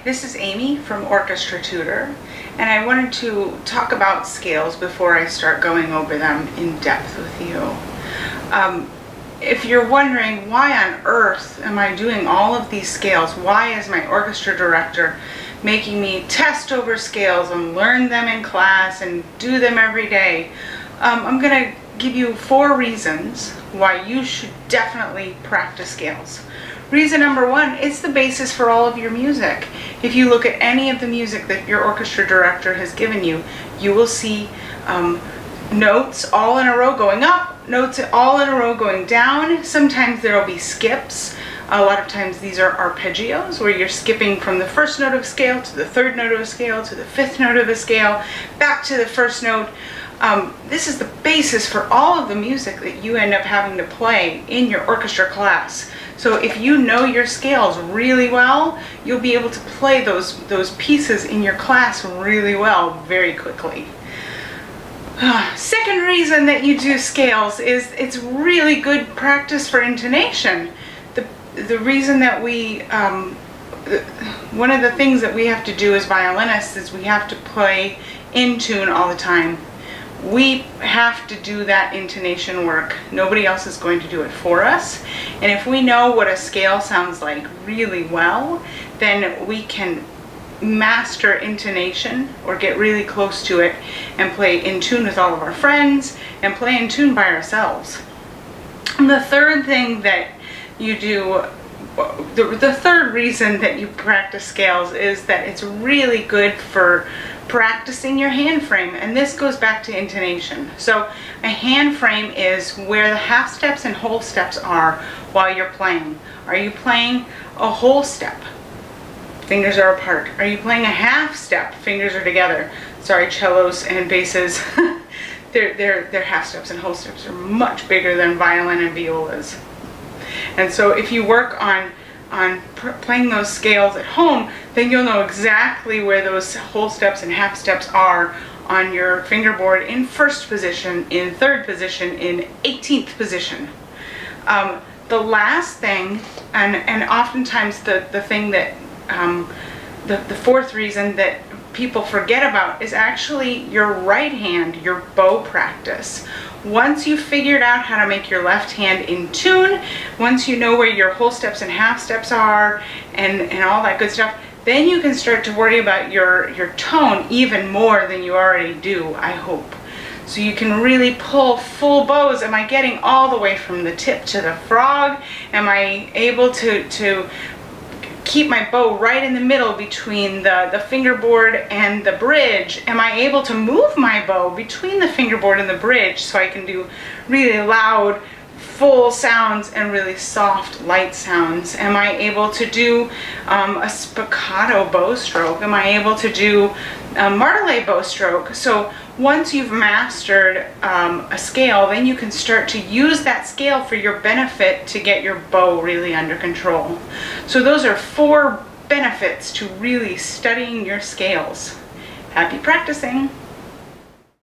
this is Amy from Orchestra Tutor, and I wanted to talk about scales before I start going over them in depth with you. If you're wondering why on earth am I doing all of these scales, why is my orchestra director making me test over scales and learn them in class and do them every day, I'm going to give you 4 reasons why you should definitely practice scales. Reason number 1, it's the basis for all of your music. If you look at any of the music that your orchestra director has given you, you will see notes all in a row going up, notes all in a row going down. Sometimes there will be skips. A lot of times these are arpeggios, where you're skipping from the first note of a scale to the third note of a scale to the fifth note of a scale, back to the first note. This is the basis for all of the music that you end up having to play in your orchestra class. So if you know your scales really well, you'll be able to play those pieces in your class really well very quickly. Second reason that you do scales is it's really good practice for intonation. The reason that one of the things that we have to do as violinists is we have to play in tune all the time. We have to do that intonation work. Nobody else is going to do it for us. And if we know what a scale sounds like really well, then we can master intonation or get really close to it and play in tune with all of our friends and play in tune by ourselves. And the third thing that you do, the third reason that you practice scales is that it's really good for practicing your hand frame, and this goes back to intonation. So a hand frame is where the half steps and whole steps are while you're playing. Are you playing a whole step? Fingers are apart. Are you playing a half step? Fingers are together. Sorry, cellos and basses. Their half steps and whole steps are much bigger than violin and violas. And so if you work on playing those scales at home, then you'll know exactly where those whole steps and half steps are on your fingerboard in first position, in third position, in 18th position. The last thing, and oftentimes the thing that, the fourth reason that people forget about is actually your right hand, your bow practice. Once you've figured out how to make your left hand in tune, once you know where your whole steps and half steps are and all that good stuff, then you can start to worry about your tone even more than you already do, I hope. So you can really pull full bows. Am I getting all the way from the tip to the frog? Am I able to keep my bow right in the middle between the fingerboard and the bridge? Am I able to move my bow between the fingerboard and the bridge so I can do really loud, full sounds and really soft, light sounds? Am I able to do a spiccato bow stroke? Am I able to do a martelé bow stroke? So once you've mastered a scale, then you can start to use that scale for your benefit to get your bow really under control. So those are 4 benefits to really studying your scales. Happy practicing!